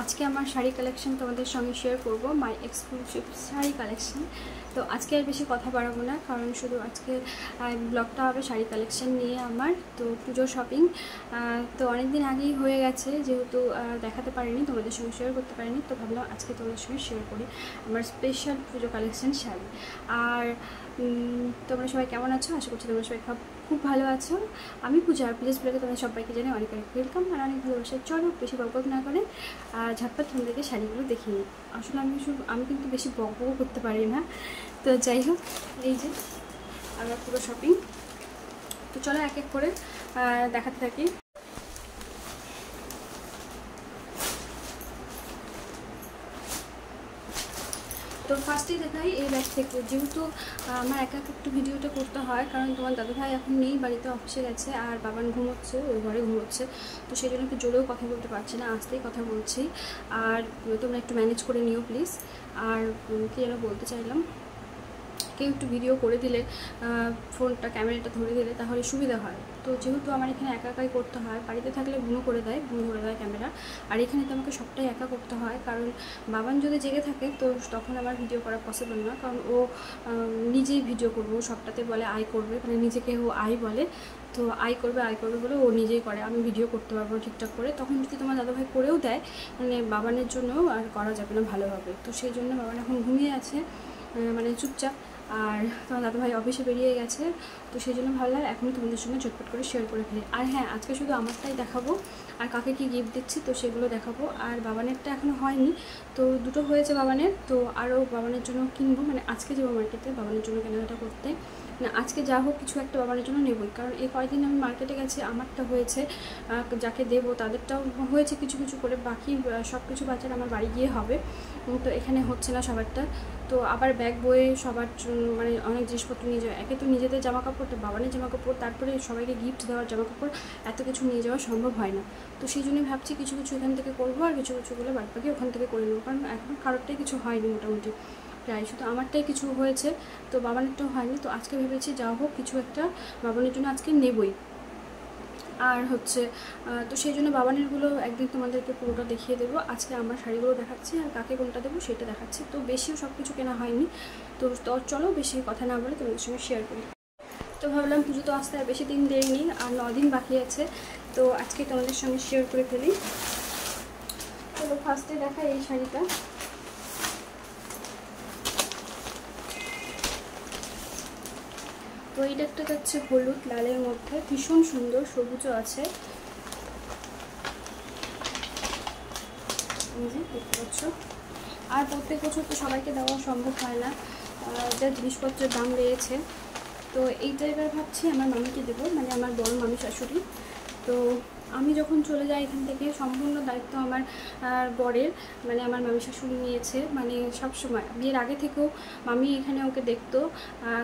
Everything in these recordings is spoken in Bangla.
আজকে আমার শাড়ি কালেকশন তোমাদের সঙ্গে শেয়ার করব, মাই এক্সক্লুসিভ শাড়ি কালেকশন। তো আজকে আর বেশি কথা বাড়াবো না, কারণ শুধু আজকে ব্লগটা হবে শাড়ি কালেকশন নিয়ে আমার। তো পুজোর শপিং তো অনেক দিন আগেই হয়ে গেছে, যেহেতু দেখাতে পারিনি, তোমাদের সঙ্গে শেয়ার করতে পারিনি, তো ভাবলাম আজকে তোমাদের সঙ্গে শেয়ার করি আমার স্পেশাল পুজো কালেকশন শাড়ি। আর তোমরা সবাই কেমন আছো? আশা করছি তোমরা সবাই খুব ভালো আছো। আমি পূজা, আর প্লিজ ব্লগে তোমাদের সবাইকে জানি অনেক অনেক ওয়েলকাম আর অনেক ভালোবাসা। চলো বেশি বকবক না করে ঝটপট তোমাদেরকে শাড়িগুলো দেখিয়ে নিই। আসলে আমি কিন্তু বেশি বকবকও করতে পারি না। তো যাই হোক, এই যে আমার পুরো শপিং। তো চলো এক এক করে দেখাতে থাকি। তো ফার্স্টেই দেখাই এই ব্যাগ থেকে, যেহেতু আমার একা একটু ভিডিওটা করতে হয়, কারণ তোমার দাদুভাই এখন নেই, বাড়িতে অফিসে গেছে, আর বাবান ঘুমোচ্ছে, ওই ঘরে ঘুমোচ্ছে। তো সেই জন্য একটু জোরেও কথা বলতে পারছি না, আসতেই কথা বলছি। আর তোমরা একটু ম্যানেজ করে নিও প্লিজ। আর কী যেন বলতে চাইলাম, কেউ একটু ভিডিও করে দিলে, ফোনটা ক্যামেরাটা ধরে দিলে তাহলে সুবিধা হয়। তো যেহেতু আমার এখানে একা একাই করতে হয়, বাড়িতে থাকলে বুনো করে দেয়, বুনো ধরে দেয় ক্যামেরা, আর এখানে তো আমাকে সবটাই একা করতে হয়, কারণ বাবান যদি জেগে থাকে তো তখন আমার ভিডিও করা পসিবল না, কারণ ও নিজেই ভিডিও করবো, সবটাতে বলে আই করবে, মানে নিজেকে ও আই বলে। তো আই করবে বলে ও নিজেই করে, আমি ভিডিও করতে পারবো ঠিকঠাক করে। তখন যদি তোমার দাদাভাই করেও দেয়, মানে বাবানের জন্য আর করা যাবে না ভালোভাবে। তো সেই জন্য বাবান এখন ঘুমিয়ে আছে, মানে চুপচাপ। আর তোমার দাদাভাই অফিসে বেরিয়ে গেছে, তো সেই জন্য ভাবলাম এখনই তোমাদের সঙ্গে ঝটপট করে শেয়ার করে ফেলি। আর হ্যাঁ, আজকে শুধু আমারটাই দেখাবো, আর কাকে কি গিফট দিচ্ছি তো সেগুলো দেখাবো। আর বাবানেরটা এখনও হয়নি, তো দুটো হয়েছে বাবানের, তো আরও বাবানের জন্য কিনবো, মানে আজকে যাবো মার্কেটে বাবানের জন্য কেনাকাটা করতে। না আজকে যা হোক কিছু একটা বাবানের জন্য নেবই, কারণ এই কয়েকদিন আমি মার্কেটে গেছি, আমারটা হয়েছে, যাকে দেবো তাদেরটাও হয়েছে কিছু কিছু করে, বাকি সব কিছু বাচ্চার আমার বাড়ি গিয়ে হবে। তো এখানে হচ্ছে না সবারটা। তো আবার ব্যাগ বয়ে সবার মানে অনেক জিনিসপত্র নিয়ে যাওয়া, একে তো নিজেদের জামা কাপড়, তো বাবানের জামা কাপড়, তারপরে সবাইকে গিফট দেওয়ার জামা কাপড়, এত কিছু নিয়ে যাওয়া সম্ভব হয় না। তো সেই জন্যই ভাবছি কিছু কিছু এখান থেকে করবো, আর কিছু কিছুগুলো বাদ বাকি ওখান থেকে করে নেবো, কারণ এখন কারোরটাই কিছু হয়নি, মোটামুটি প্রায় শুধু আমারটাই কিছু হয়েছে, তো বাবানেরটাও হয়নি। তো আজকে ভেবেছি যা হোক কিছু একটা বাবানের জন্য আজকে নেবই। আর হচ্ছে তো সেই জন্য বাবানেরগুলো একদিন তোমাদেরকে পুরোটা দেখিয়ে দেবো। আজকে আমার শাড়িগুলো দেখাচ্ছি, আর কাকে কোনটা দেবো সেটা দেখাচ্ছি। তো বেশিও সব কিছু কেনা হয়নি, তো চলো বেশি কথা না বলে তোমাদের সঙ্গে শেয়ার করি। তো ভাবলাম পুজো তো আসতে আর বেশি দিন দেরি নেই, আর 9 দিন বাকি আছে, তো আজকে তোমাদের সঙ্গে শেয়ার করে ফেলি। চলো ফার্স্টে দেখা এই শাড়িটা। তো এইটা একটা হচ্ছে হলুদ লালের মধ্যে, ভীষণ সুন্দর, সবুজও আছে, দেখতে পাচ্ছ। আর প্রত্যেক বছর তো সবাইকে দেওয়া সম্ভব হয় না, যা জিনিসপত্রের দাম বেড়েছে। তো এইটা এবার ভাবছি আমার মামিকে দেবো, মানে আমার বড় মামি শাশুড়ি। তো আমি যখন চলে যাই এখান থেকে, সম্পূর্ণ দায়িত্ব আমার বরের, মানে আমার মামি শাশুড়ি নিয়েছে, মানে সব সময় বিয়ের আগে থেকেও মামি এখানে ওকে দেখতো,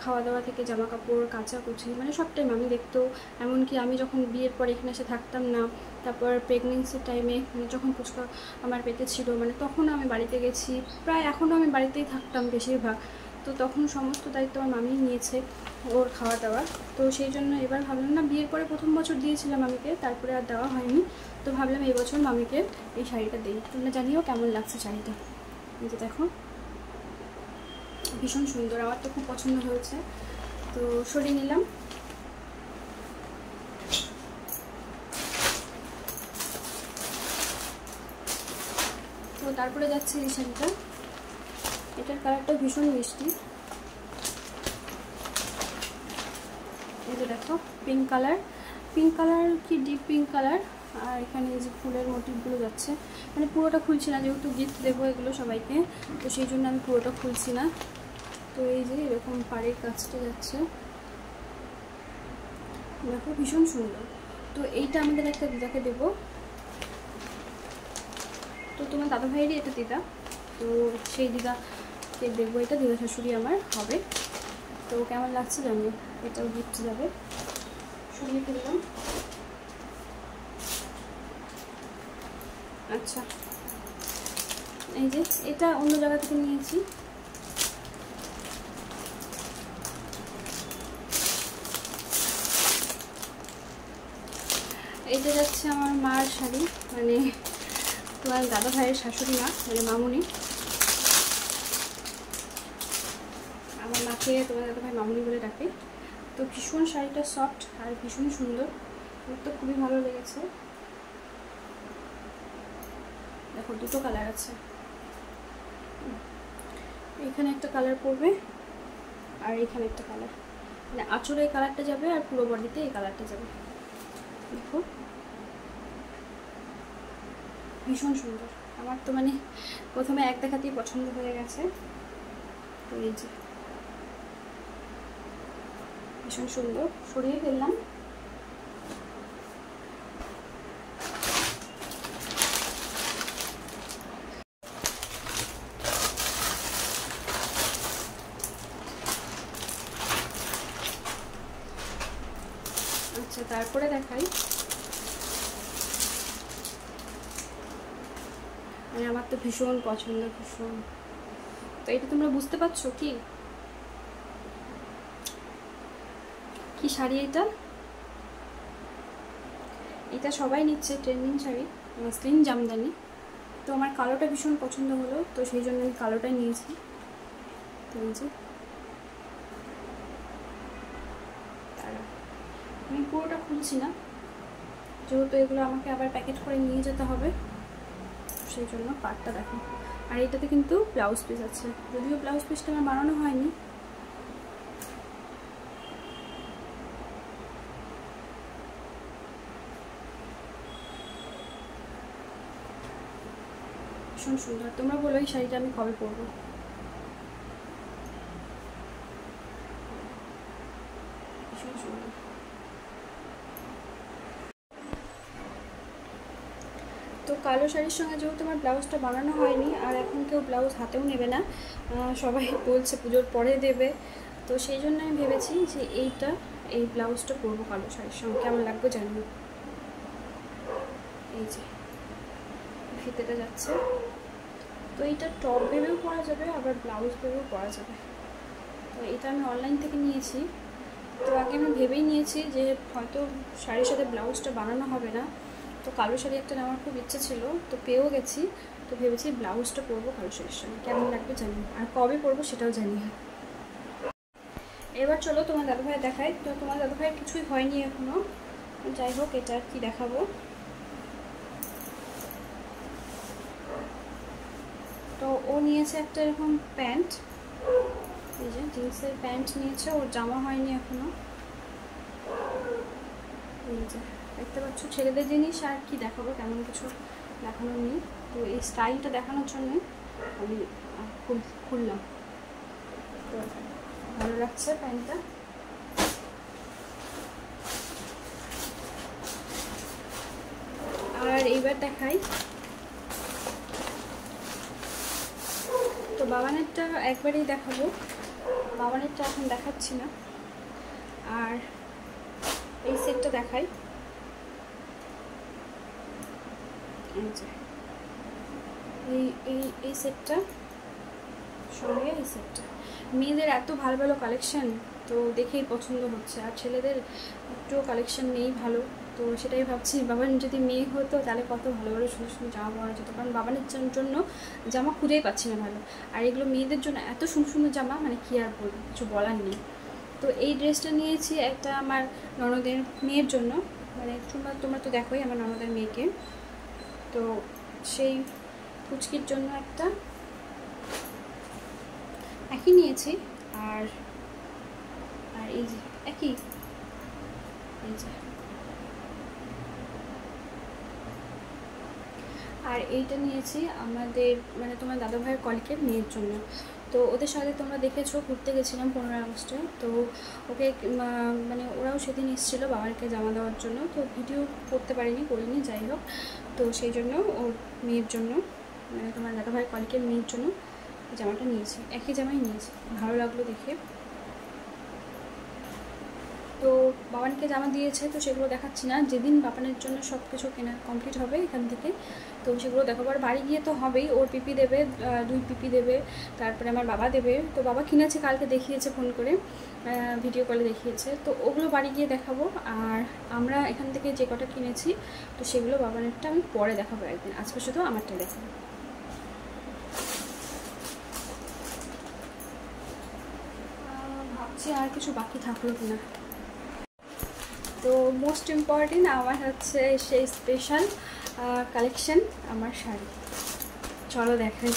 খাওয়া দাওয়া থেকে জামা কাপড় কাচাকুচি, মানে সবটাই মামি দেখতো। এমনকি আমি যখন বিয়ের পর এখানে এসে থাকতাম না, তারপর প্রেগনেন্সির টাইমে যখন পুচকা আমার পেটে ছিল, মানে তখন আমি বাড়িতে গেছি, প্রায় এখনও আমি বাড়িতেই থাকতাম বেশিরভাগ। তো তখন সমস্ত দায়িত্ব আমার মামিই নিয়েছে, ওর খাওয়া দাওয়া। তো সেই জন্য এবার ভাবলাম না, বিয়ের পরে প্রথম বছর দিয়েছিলাম মামিকে, তারপরে আর দেওয়া হয়নি, তো ভাবলাম এই বছর মামিকে এই শাড়িটা দিই। তোমরা জানিও কেমন লাগছে শাড়িটা। এই যে দেখো, ভীষণ সুন্দর, আমার তো খুব পছন্দ হয়েছে। তো সরিয়ে নিলাম। তো তারপরে যাচ্ছে এই শাড়িটা, এটার কালারটা ভীষণ মিষ্টি। এই যে দেখো, পিঙ্ক কালার কি ডিপ পিঙ্ক কালার। আর এখানে এই যে ফুলের মোটিভগুলো যাচ্ছে, মানে পুরোটা খুলছি না, যেহেতু গিফট দেবো এগুলো সবাইকে, তো সেই জন্য আমি পুরোটা খুলছি না। তো এই যে এরকম পাড়ের কাজটা যাচ্ছে, দেখো ভীষণ সুন্দর। তো এইটা আমাদের একটা দিদাকে দেবো, তো তোমার দাদা ভাইয়েরই এটা দিদা, তো সেই দিদাকে দেবো, এটা দিদা শাশুড়ি আমার হবে। তো কেমন লাগছে জানিও, এটাও গিফট যাবে। সরিয়ে ফেললাম। আচ্ছা, এই যে এটা অন্য জায়গা থেকে নিয়েছি। এটা যাচ্ছে আমার মার শাড়ি, মানে তোমার দাদা ভাইয়ের শাশুড়ি মা, মানে মামুনি। আমার মাকে তোমার দাদা ভাই মামুনি বলে ডাকে। তো ভীষণ শাড়িটা সফট আর ভীষণ সুন্দর, আমার তো খুবই ভালো লেগেছে। দেখো দুটো কালার আছে, এখানে একটা কালার পড়বে আর এখানে একটা কালার, মানে আঁচলে এই কালারটা যাবে আর পুরো বডিতে এই কালারটা যাবে। দেখো ভীষণ সুন্দর, আমার তো মানে প্রথমে এক দেখাতেই পছন্দ হয়ে গেছে। তো এই যে ভীষণ সুন্দর, সরিয়ে ফেললাম। আচ্ছা তারপরে দেখাই, মানে আমার তো ভীষণ পছন্দ, ভীষণ। তো এটা তোমরা বুঝতে পারছো কি কি শাড়ি এটা? এটা সবাই নিচ্ছে, ট্রেন্ডিং শাড়ি, মাসলিন জামদানি। তো আমার কালোটা ভীষণ পছন্দ হলো, তো সেই জন্য আমি কালোটাই নিয়েছি। তো এই যে আমি পুরোটা খুলছি না, যেহেতু এগুলো আমাকে আবার প্যাকেট করে নিয়ে যেতে হবে, সেই জন্য পার্টটা দেখো। আর এটাতে কিন্তু ব্লাউজ পিস আছে, যদিও ব্লাউজ পিসটা আমার বানানো হয়নি। ভীষণ সুন্দর, তোমরা বলো এই শাড়িটা আমি কবে পরবো। ভীষণ সুন্দর। তো কালো শাড়ির সঙ্গে যেহেতু আমার ব্লাউজটা বানানো হয়নি, আর এখন কেউ ব্লাউজ হাতেও নেবে না, সবাই বলছে পুজোর পরে দেবে, তো সেই জন্য আমি ভেবেছি যে এই ব্লাউজটা পরবো কালো শাড়ির সঙ্গে, কেমন লাগবে জানি। এই যে ফিতেটা যাচ্ছে, তো এইটা টপ ভেবেও পরা যাবে, আবার ব্লাউজ ভেবেও পরা যাবে। তো এটা আমি অনলাইন থেকে নিয়েছি। তো আগে আমি ভেবেই নিয়েছি যে হয়তো শাড়ির সাথে ব্লাউজটা বানানো হবে না, তো কালো শাড়ি একটা নেওয়ার খুব ইচ্ছে ছিল, তো পেয়েও গেছি। তো ভেবেছি ব্লাউজটা পরবো কালো শাড়ির সঙ্গে, কেমন লাগবে জানি, আর কবে পরবো সেটাও জানি। এবার চলো তোমার দাদাভাই দেখাই। তো তোমার দাদাভাইয়ের কিছুই হয়নি এখনো, যাই হোক এটা কি দেখাবো। তো ও নিয়েছে একটা এরকম প্যান্ট, এই যে জিন্সের প্যান্ট নিয়েছে, ওর জামা হয়নি এখনো। এই যে দেখতে পাচ্ছ ছেলেদের জিনিস, আর কি দেখাবো, তেমন কিছু দেখানোর নেই। তো এই স্টাইলটা দেখানোর জন্য আমি খুললাম, তো ভালো লাগছে প্যান্টটা। আর এইবার দেখাই, তো বাবানেরটা একবারেই দেখাবো, বাবানেরটা এখন দেখাচ্ছি না। আর এই সেটটা দেখাই, এই সেটটা সঙ্গে এই সেটটা, মেয়েদের এত ভালো ভালো কালেকশন, তো দেখেই পছন্দ হচ্ছে। আর ছেলেদের একটু কালেকশন নেই ভালো, তো সেটাই ভাবছি বাবান যদি মেয়ে হতো তাহলে কত ভালো ভালো সুন্দর সুন্দর জামা পরা যেত, কারণ বাবানের জন্য জামা খুঁজেই পাচ্ছি না ভালো। আর এগুলো মেয়েদের জন্য এত সুন্দর সুন্দর জামা, মানে কি আর বলবো, কিছু বলার নেই। তো এই ড্রেসটা নিয়েছি একটা আমার ননদের মেয়ের জন্য, মানে তোমরা তো দেখোই আমার ননদের মেয়েকে, তো সেই কুচকির জন্য একটা একই নিয়েছি। আর আর এই যে একই, এই যে আর এইটা নিয়েছি আমাদের মানে তোমার দাদাভাইয়ের কলিগের মেয়ের জন্য। তো ওদের সাথে তোমরা দেখেছো ঘুরতে গেছিলাম 15 আগস্টে, তো ওকে মানে ওরাও সেদিন এসেছিলো বাবাকে জামা দেওয়ার জন্য, তো ভিডিও করতে করিনি, যাই হোক। তো সেই জন্য ওর মেয়ের জন্য মানে তোমার দাদাভাইয়ের কলিগের মেয়ের জন্য জামাটা নিয়েছি, একই জামাই নিয়েছি, ভালো লাগলো দেখে। তো বাবানকে জামা দিয়েছে, তো সেগুলো দেখাচ্ছি না। যেদিন বাবানের জন্য সব কিছু কেনা কমপ্লিট হবে এখান থেকে, তো সেগুলো দেখাবো। আর বাড়ি গিয়ে তো হবেই, ওর পিপি দেবে, 2 পিপি দেবে, তারপরে আমার বাবা দেবে। তো বাবা কিনেছে, কালকে দেখিয়েছে ফোন করে, ভিডিও কলে দেখিয়েছে। তো ওগুলো বাড়ি গিয়ে দেখাবো। আর আমরা এখান থেকে যে কটা কিনেছি, তো সেগুলো বাবানেরটা আমি পরে দেখাবো একদিন, আজকে শুধু আমারটাই দেখাবো। ভাবছি আর কিছু বাকি থাকলো কিনা। তো মোস্ট ইম্পর্টেন্ট আমার হচ্ছে সেই স্পেশাল কালেকশন, আমার শাড়ি। চলো দেখাই।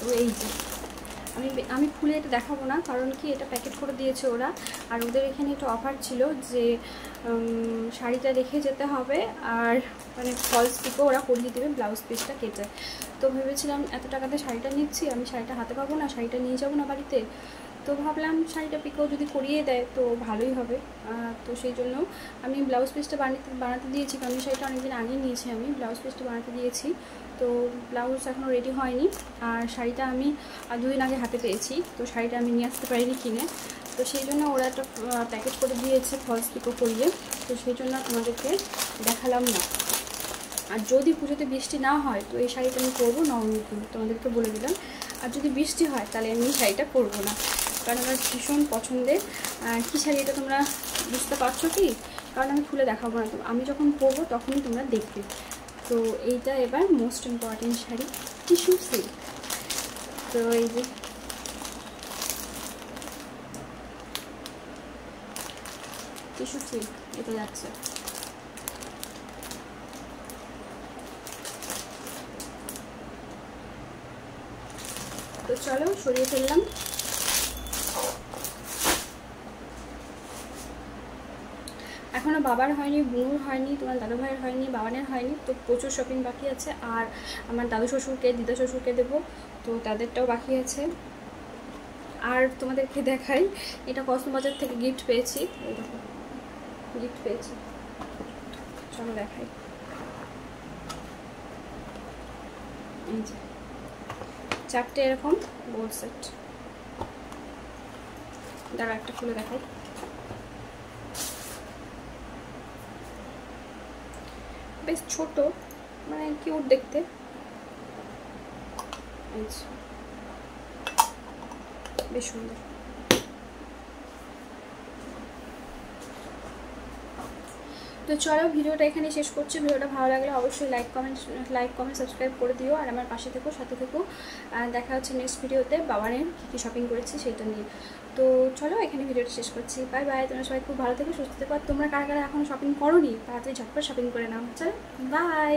তো এই যে আমি খুলে এটা দেখাবো না, কারণ কি এটা প্যাকেট করে দিয়েছে ওরা। আর ওদের এখানে একটা অফার ছিল যে শাড়িটা রেখে যেতে হবে, আর মানে ফলস পিকও ওরা করিয়ে দেবে ব্লাউজ পিসটা কেটে। তো ভেবেছিলাম এত টাকাতে শাড়িটা নিচ্ছি, আমি শাড়িটা হাতে পাবো না, শাড়িটা নিয়ে যাবো না বাড়িতে। তো ভাবলাম শাড়িটা পিকও যদি করিয়ে দেয় তো ভালোই হবে। তো সেই জন্য আমি ব্লাউজ পিসটা বানাতে দিয়েছি, কারণ শাড়িটা অনেকদিন আগেই নিয়েছি, আমি ব্লাউজ পিসটা বানাতে দিয়েছি। তো ব্লাউজ এখনও রেডি হয়নি, আর শাড়িটা আমি 2 দিন আগে হাতে পেয়েছি। তো শাড়িটা আমি নিয়ে আসতে পারিনি কিনে, তো সেই জন্য ওরা একটা প্যাকেট করে দিয়েছে ফলস পিকও করিয়ে। তো সেই জন্য তোমাদেরকে দেখালাম না। আর যদি পুজোতে বৃষ্টি না হয় তো এই শাড়িটা আমি পরবো নবমীতে, তোমাদেরকে বলে দিলাম। আর যদি বৃষ্টি হয় তাহলে আমি শাড়িটা পরবো না, কারণ আমার ভীষণ পছন্দের। কী শাড়ি এটা তোমরা বুঝতে পারছো কি? কারণ আমি খুলে দেখাবো না, তো আমি যখন পরবো তখনই তোমরা দেখবে। তো এইটা এবার most important sari, tissue silk. তো এই যে টিস্যু সিল্ক এটা যাচ্ছে। তো চলো সরিয়ে ফেললাম। এখনও বাবার হয়নি, বুনুর হয়নি, তোমার দাদু ভাইয়ের হয়নি, বাবানের হয়নি। তো প্রচুর শপিং বাকি আছে। আর আমার দাদু শ্বশুরকে, দিদা শ্বশুরকে দেবো, তো তাদেরটাও বাকি আছে। আর তোমাদেরকে দেখাই, এটা কসমোবাজার থেকে গিফট পেয়েছি। এই দেখো গিফট পেয়েছি, চলো দেখাই। এই যে 4টে এরকম গোল সেট। দাঁড়া একটা খুলে দেখাই। বেশ ছোট, মানে কিউট দেখতে। বেশ সুন্দর। তো চলো ভিডিওটা এখানে শেষ করছি। ভিডিওটা ভালো লাগলে অবশ্যই লাইক কমেন্ট সাবস্ক্রাইব করে দিও, আর আমার পাশে থেকো, সাথে থেকো। দেখা হচ্ছে নেক্সট ভিডিওতে বাবানের কী শপিং করেছি সেইটা নিয়ে। তো চলো এখানে ভিডিওটা শেষ করছি। Bye bye. তোমরা সবাই খুব ভালো থেকো, সুস্থ থেকো। আর তোমরা কারা কারা এখনো শপিং করোনি তাড়াতাড়ি ঝটপট শপিং করে নাও। চলো বাই।